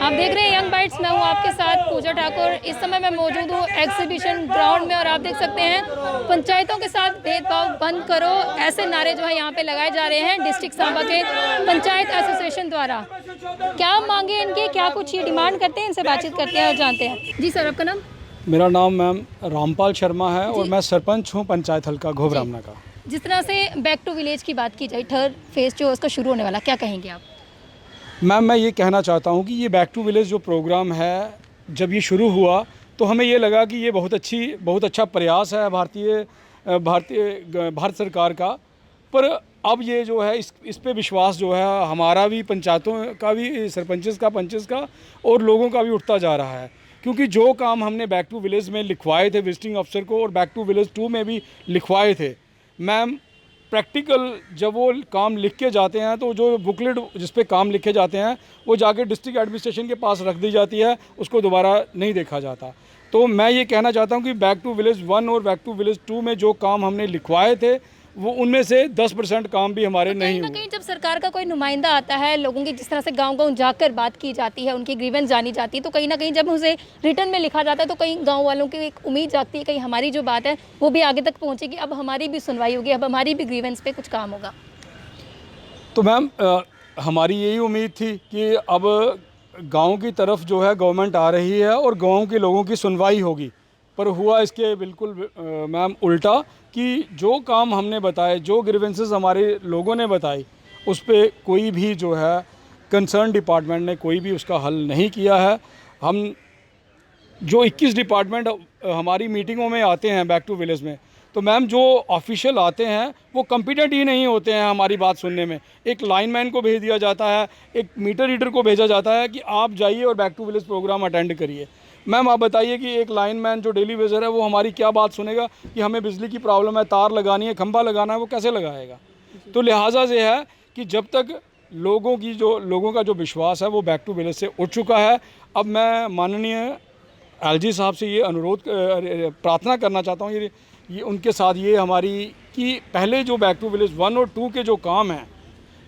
आप देख रहे हैं यंग बाइट्स, मैं हूँ आपके साथ पूजा ठाकुर। इस समय मैं मौजूद हूँ एग्जीबिशन ग्राउंड में और आप देख सकते हैं पंचायतों के साथ भेदभाव बंद करो, ऐसे नारे जो है यहाँ पे लगाए जा रहे हैं डिस्ट्रिक्ट सांबा के पंचायत एसोसिएशन द्वारा। क्या मांगे इनकी, क्या कुछ ये डिमांड करते हैं, इनसे बातचीत करते हैं और जानते हैं। जी सर, आपका नाम? मेरा नाम मैम रामपाल शर्मा है और मैं सरपंच हूँ पंचायत हल्का घोबरामना का। जिस तरह से बैक टू विलेज की बात की जाए, थर्ड फेज जो उसका शुरू होने वाला, क्या कहेंगे आप? मैम मैं ये कहना चाहता हूँ कि ये बैक टू विलेज जो प्रोग्राम है, जब ये शुरू हुआ तो हमें ये लगा कि ये बहुत अच्छा प्रयास है भारत सरकार का। पर अब ये जो है इस पे विश्वास जो है हमारा भी, पंचायतों का भी, सरपंचेस का, पंचेस का और लोगों का भी उठता जा रहा है। क्योंकि जो काम हमने बैक टू विलेज में लिखवाए थे विजिटिंग अफसर को और बैक टू विलेज 2 में भी लिखवाए थे, मैम प्रैक्टिकल जब वो काम लिख के जाते हैं तो जो बुकलेट जिस पे काम लिखे जाते हैं वो जाके डिस्ट्रिक्ट एडमिनिस्ट्रेशन के पास रख दी जाती है, उसको दोबारा नहीं देखा जाता। तो मैं ये कहना चाहता हूँ कि बैक टू विलेज 1 और बैक टू विलेज 2 में जो काम हमने लिखवाए थे वो उनमें से 10% काम भी हमारे नहीं हुए। कहीं जब सरकार का कोई नुमाइंदा आता है, लोगों की जिस तरह से गांव-गांव जाकर बात की जाती है, उनकी ग्रीवेंस जानी जाती है, तो कहीं ना कहीं जब उसे रिटर्न में लिखा जाता है तो कहीं गांव वालों की एक उम्मीद जागती है, कहीं हमारी जो बात है वो भी आगे तक पहुंचेगी, अब हमारी भी सुनवाई होगी, अब हमारी भी ग्रीवेंस पे कुछ काम होगा। तो मैम हमारी यही उम्मीद थी कि अब गाँव की तरफ जो है गवर्नमेंट आ रही है और गाँव के लोगों की सुनवाई होगी। पर हुआ इसके बिल्कुल मैम उल्टा कि जो काम हमने बताए, जो ग्रीवेंसेस हमारे लोगों ने बताई, उस पे कोई भी जो है कंसर्न डिपार्टमेंट ने कोई भी उसका हल नहीं किया है। हम जो 21 डिपार्टमेंट हमारी मीटिंगों में आते हैं बैक टू विलेज में, तो मैम जो ऑफिशियल आते हैं वो कॉम्पिटेंट ही नहीं होते हैं हमारी बात सुनने में। एक लाइनमैन को भेज दिया जाता है, एक मीटर रीडर को भेजा जाता है कि आप जाइए और back to village programme attend करिए। मैम आप बताइए कि एक लाइनमैन जो डेली वेजर है वो हमारी क्या बात सुनेगा कि हमें बिजली की प्रॉब्लम है, तार लगानी है, खंभा लगाना है, वो कैसे लगाएगा? तो लिहाजा से है कि जब तक लोगों का जो विश्वास है वो बैक टू विलेज से उठ चुका है। अब मैं माननीय एलजी साहब से ये अनुरोध प्रार्थना करना चाहता हूँ, ये उनके साथ ये हमारी कि पहले जो बैक टू विलेज 1 और 2 के जो काम हैं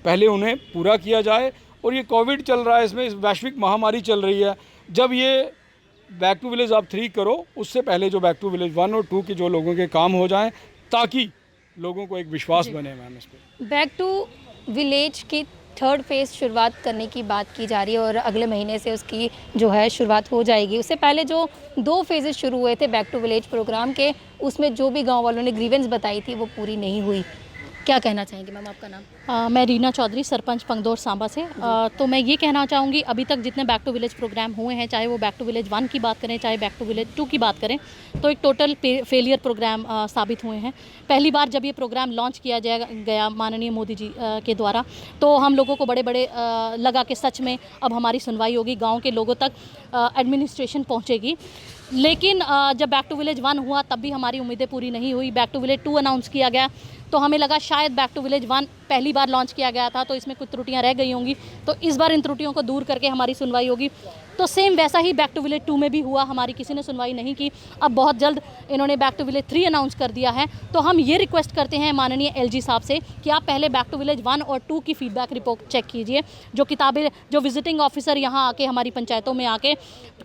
पहले उन्हें पूरा किया जाए। और ये कोविड चल रहा है, इसमें वैश्विक महामारी चल रही है, जब ये बैक टू विलेज आप 3 करो उससे पहले जो बैक टू विलेज 1 और 2 के जो लोगों के काम हो जाएं ताकि लोगों को एक विश्वास बने। मैम इस पर बैक टू विलेज की थर्ड फेज़ शुरुआत करने की बात की जा रही है और अगले महीने से उसकी जो है शुरुआत हो जाएगी। उससे पहले जो 2 फेजेस शुरू हुए थे बैक टू विलेज प्रोग्राम के, उसमें जो भी गांव वालों ने ग्रीवेंस बताई थी वो पूरी नहीं हुई। क्या कहना चाहेंगे मैम? आपका नाम? मैं रीना चौधरी, सरपंच पंगदौर सांबा से। तो मैं ये कहना चाहूँगी, अभी तक जितने बैक टू विलेज प्रोग्राम हुए हैं, चाहे वो बैक टू विलेज 1 की बात करें, चाहे बैक टू विलेज 2 की बात करें, तो एक टोटल फेलियर प्रोग्राम साबित हुए हैं। पहली बार जब ये प्रोग्राम लॉन्च किया गया माननीय मोदी जी के द्वारा, तो हम लोगों को बड़े लगा कि सच में अब हमारी सुनवाई होगी, गाँव के लोगों तक एडमिनिस्ट्रेशन पहुँचेगी। लेकिन जब बैक टू विलेज 1 हुआ तब भी हमारी उम्मीदें पूरी नहीं हुई। बैक टू विलेज 2 अनाउंस किया गया तो हमें लगा शायद बैक टू विलेज 1 पहली बार लॉन्च किया गया था तो इसमें कुछ त्रुटियां रह गई होंगी, तो इस बार इन त्रुटियों को दूर करके हमारी सुनवाई होगी। तो सेम वैसा ही बैक टू विलेज 2 में भी हुआ, हमारी किसी ने सुनवाई नहीं की। अब बहुत जल्द इन्होंने बैक टू विलेज 3 अनाउंस कर दिया है। तो हम ये रिक्वेस्ट करते हैं माननीय एलजी साहब से कि आप पहले बैक टू विलेज 1 और 2 की फीडबैक रिपोर्ट चेक कीजिए। जो किताबें, जो विजिटिंग ऑफिसर यहाँ आके हमारी पंचायतों में आके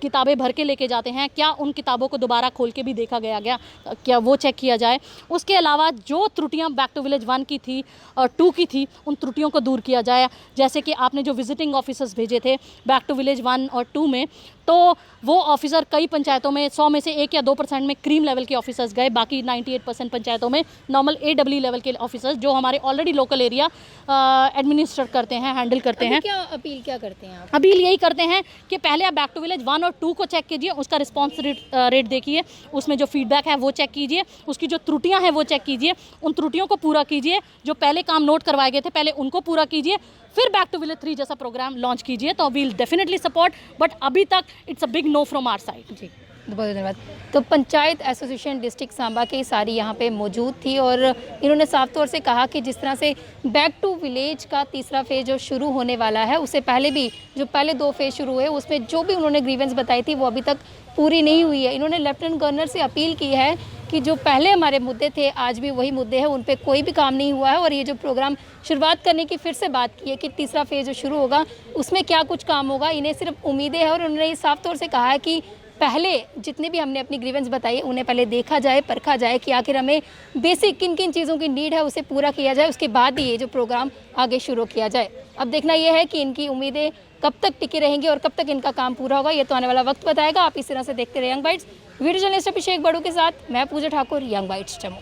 किताबें भर के लेके जाते हैं, क्या उन किताबों को दोबारा खोल के भी देखा गया क्या वो चेक किया जाए। उसके अलावा जो त्रुटियाँ बैक टू विलेज 1 की थी और 2 की थी, उन त्रुटियों को दूर किया जाए। जैसे कि आपने जो विजिटिंग ऑफिसर्स भेजे थे बैक टू विलेज 1 और 2 में, तो वो ऑफिसर कई पंचायतों में 100 में से 1 या 2% में क्रीम लेवल के ऑफिसर्स गए, बाकी 98% पंचायतों में नॉर्मल AW लेवल के ऑफिसर्स जो हमारे ऑलरेडी लोकल एरिया एडमिनिस्टर करते हैं, हैंडल करते हैं। अपील क्या करते हैं आप? अपील यही करते हैं कि पहले आप बैक टू विलेज 1 और 2 को चेक कीजिए, उसका रिस्पॉन्स रेट देखिए, उसमें जो फीडबैक है वो चेक कीजिए, उसकी जो त्रुटियां हैं वो चेक कीजिए, उन त्रुटियों को पूरा कीजिए। जो पहले काम नोट करवाए गए थे पहले उनको पूरा कीजिए, फिर बैक टू विलेज 3 जैसा प्रोग्राम लॉन्च कीजिए। तो वील डेफिनेटली सपोर्ट, बट अभी तक it's a big no from our side. जी, बहुत धन्यवाद। तो पंचायत एसोसिएशन डिस्ट्रिक्ट सांबा की सारी यहाँ पे मौजूद थी और इन्होंने साफ तौर से कहा कि जिस तरह से बैक टू विलेज का तीसरा फेज जो शुरू होने वाला है, उससे पहले भी जो पहले 2 फेज शुरू हुए उसमें जो भी उन्होंने ग्रीवेंस बताई थी वो अभी तक पूरी नहीं हुई है। इन्होंने लेफ्टिनेंट गवर्नर से अपील की है कि जो पहले हमारे मुद्दे थे आज भी वही मुद्दे हैं, उन पे कोई भी काम नहीं हुआ है। और ये जो प्रोग्राम शुरुआत करने की फिर से बात की है कि तीसरा फेज़ जो शुरू होगा उसमें क्या कुछ काम होगा, इन्हें सिर्फ उम्मीदें हैं। और उन्होंने ये साफ तौर से कहा है कि पहले जितने भी हमने अपनी ग्रीवेंस बताई उन्हें पहले देखा जाए, परखा जाए कि आखिर हमें बेसिक किन किन चीज़ों की नीड है उसे पूरा किया जाए, उसके बाद ही ये जो प्रोग्राम आगे शुरू किया जाए। अब देखना यह है कि इनकी उम्मीदें कब तक टिकी रहेंगी और कब तक इनका काम पूरा होगा, ये तो आने वाला वक्त बताएगा। आप इस तरह से देखते रहे यंग बाइट्स। वीडियो जर्नलिस्ट अभिषेक बड़ू के साथ मैं पूजा ठाकुर, यंग बाइट्स जम्मू।